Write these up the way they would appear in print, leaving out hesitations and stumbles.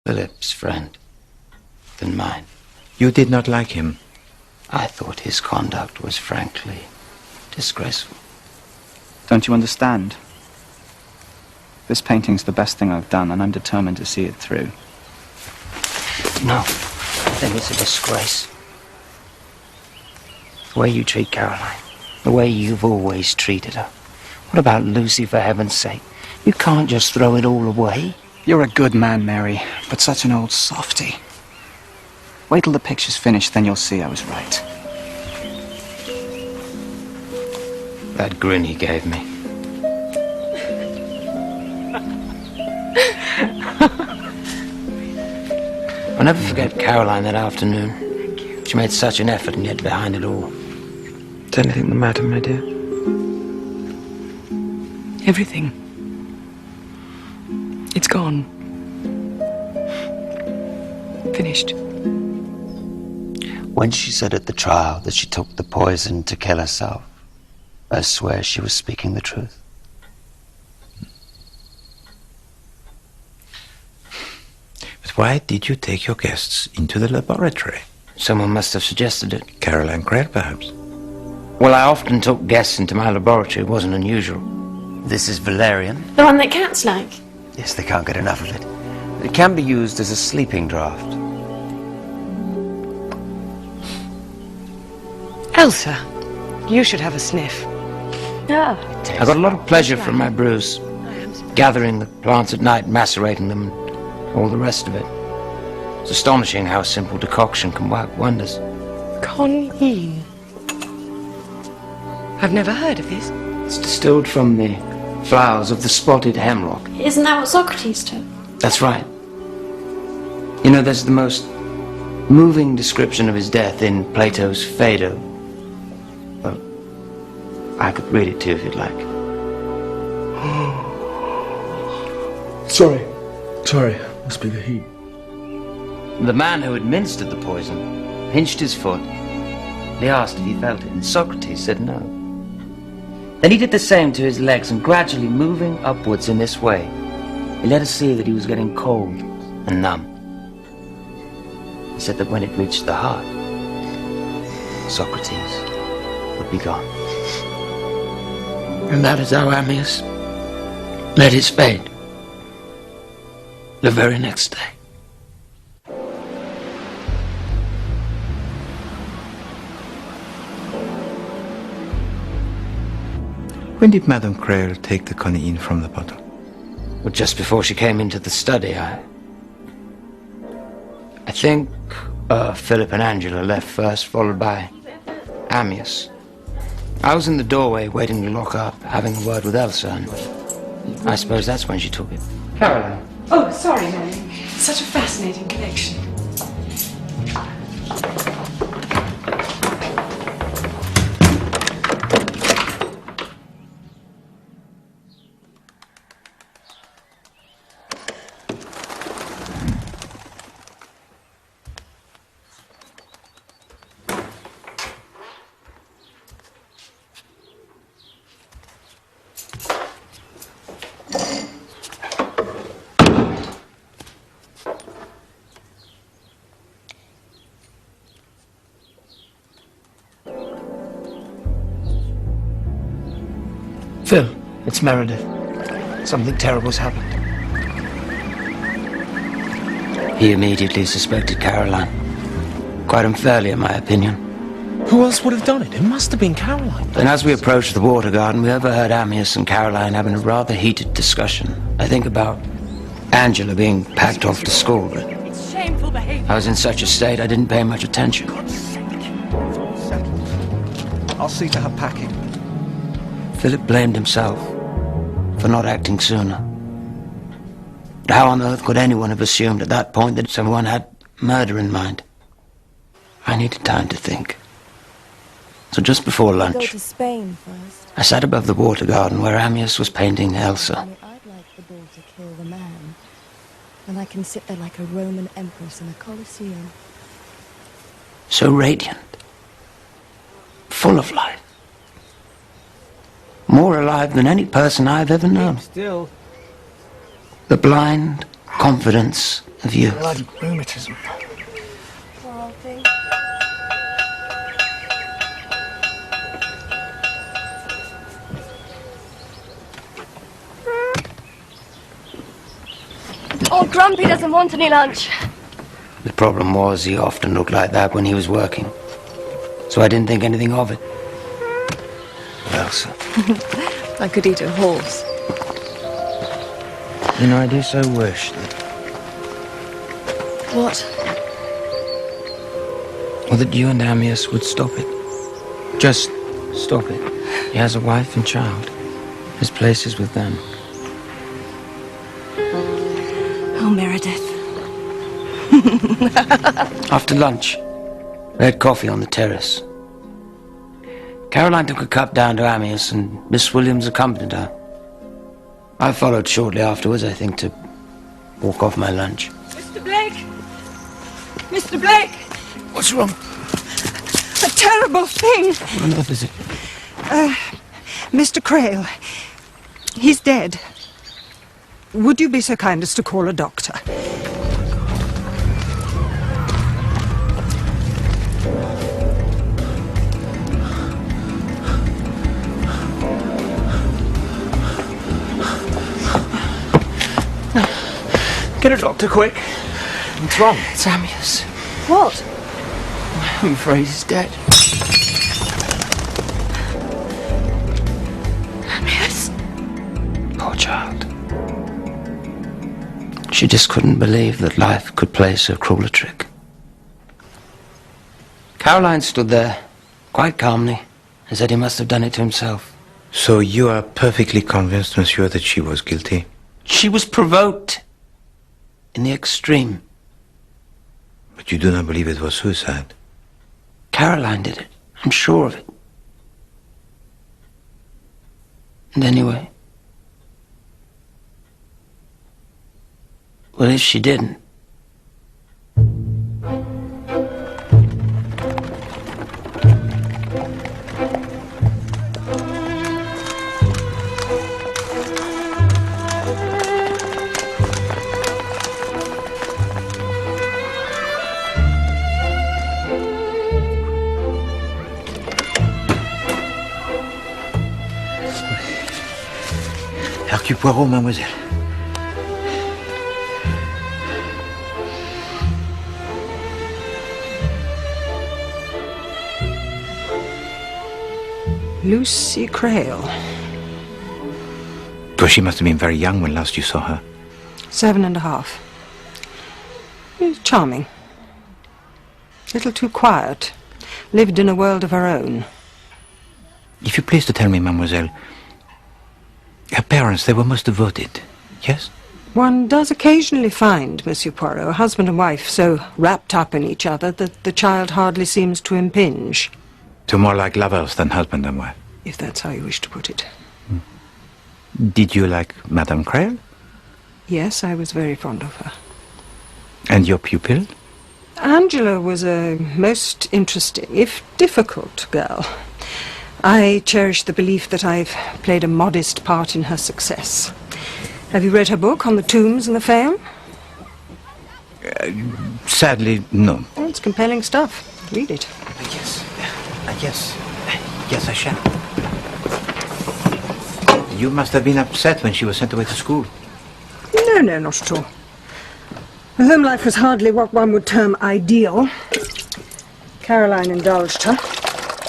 Philip's friend than mine. You did not like him? I thought his conduct was frankly disgraceful. Don't you understand? This painting's the best thing I've done, and I'm determined to see it through. No, then it's a disgrace. The way you treat Caroline, the way you've always treated her. What about Lucy, for heaven's sake? You can't just throw it all away. You're a good man, Mary, but such an old softy. Wait till the picture's finished, then you'll see I was right. That grin he gave me. I'll never forget Caroline that afternoon. She made such an effort, and yet behind it all. Is anything the matter, my dear? Everything. It's gone. Finished. When she said at the trial that she took the poison to kill herself, I swear she was speaking the truth. But why did you take your guests into the laboratory? Someone must have suggested it. Caroline Clare, perhaps? Well, I often took guests into my laboratory. It wasn't unusual. This is valerian. The one that cats like? Yes, they can't get enough of it. But it can be used as a sleeping draught. Elsa, you should have a sniff. Oh. I got a lot of pleasure from my brews. Gathering the plants at night, macerating them, and all the rest of it. It's astonishing how a simple decoction can work wonders. Conine. I've never heard of this. It's distilled from the flowers of the spotted hemlock. Isn't that what Socrates took? That's right. You know, there's the most moving description of his death in Plato's Phaedo. Well, I could read it to you if you'd like. Sorry, must be the heat. The man who administered the poison pinched his foot. He asked if he felt it, and Socrates said no. Then he did the same to his legs, and gradually moving upwards in this way, he let us see that he was getting cold and numb. He said that when it reached the heart, Socrates would be gone. And that is how Ammius met his fate the very next day. When did Madame Clare take the conine from the bottle? Well, just before she came into the study, I think Philip and Angela left first, followed by Ammius. I was in the doorway waiting to lock up, having a word with Elsa, and I suppose that's when she took it. Caroline. Oh, sorry, Mary. Such a fascinating connection. Phil, it's Meredith. Something terrible's happened. He immediately suspected Caroline. Quite unfairly, in my opinion. Who else would have done it? It must have been Caroline. Then as we approached the water garden, we overheard Ammius and Caroline having a rather heated discussion. I think about Angela being packed off to school, but It's shameful behavior. I was in such a state I didn't pay much attention. I'll see to her packing. Philip blamed himself for not acting sooner. But how on earth could anyone have assumed at that point that someone had murder in mind? I needed time to think. So just before Go lunch, to Spain first. I sat above the water garden where Ammius was painting Elsa. I'd like the bull to kill the man. And I can sit there like a Roman empress in a Colosseum. So radiant, full of life. More alive than any person I've ever known. Still. The blind, confidence of youth. Bloody rheumatism. Poor old thing. Old Grumpy doesn't want any lunch. The problem was he often looked like that when he was working. So I didn't think anything of it. Well, sir. I could eat a horse. You know, I do so wish that... What? Well, that you and Ammius would stop it. Just stop it. He has a wife and child. His place is with them. Oh, Meredith. After lunch, we had coffee on the terrace. Caroline took a cup down to Ammius and Miss Williams accompanied her. I followed shortly afterwards, I think, to walk off my lunch. Mr. Blake! Mr. Blake! What's wrong? A terrible thing! What on earth is it? Mr. Crail. He's dead. Would you be so kind as to call a doctor? Get a doctor, quick. What's wrong? It's Ammius. What? I'm afraid he's dead. Yes. Poor child. She just couldn't believe that life could play so cruel a trick. Caroline stood there, quite calmly, and said he must have done it to himself. So you are perfectly convinced, monsieur, that she was guilty? She was provoked in the extreme. But you do not believe it was suicide? Caroline did it. I'm sure of it. And anyway... well, if she didn't... Hercule Poirot, mademoiselle. Lucy Crail. Well, she must have been very young when last you saw her. 7.5. Charming. Little too quiet. Lived in a world of her own. If you please to tell me, mademoiselle, her parents, they were most devoted, yes? One does occasionally find, Monsieur Poirot, a husband and wife so wrapped up in each other that the child hardly seems to impinge. So more like lovers than husband and wife. If that's how you wish to put it. Did you like Madame Crail? Yes, I was very fond of her. And your pupil? Angela was a most interesting, if difficult, girl. I cherish the belief that I've played a modest part in her success. Have you read her book on the tombs and the Fayum? Sadly, no. Oh, it's compelling stuff. Read it. Yes, I shall. You must have been upset when she was sent away to school. No, not at all. Her home life was hardly what one would term ideal. Caroline indulged her.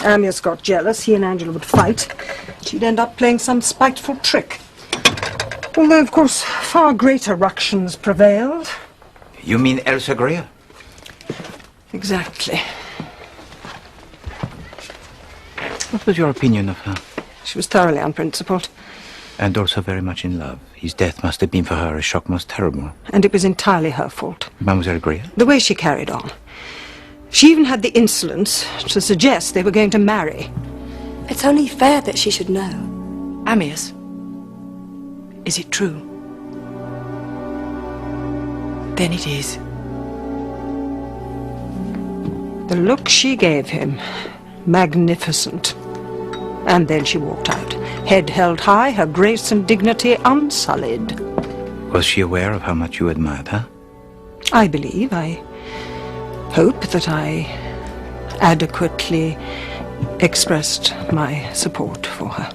Ammius got jealous. He and Angela would fight. She'd end up playing some spiteful trick. Although, of course, far greater ructions prevailed. You mean Elsa Greer? Exactly. What was your opinion of her? She was thoroughly unprincipled. And also very much in love. His death must have been for her a shock most terrible. And it was entirely her fault. Mademoiselle Greer? The way she carried on. She even had the insolence to suggest they were going to marry. It's only fair that she should know. Ammius, is it true? Then it is. The look she gave him, magnificent. And then she walked out, head held high, her grace and dignity unsullied. Was she aware of how much you admired her? I believe, I hope that I adequately expressed my support for her.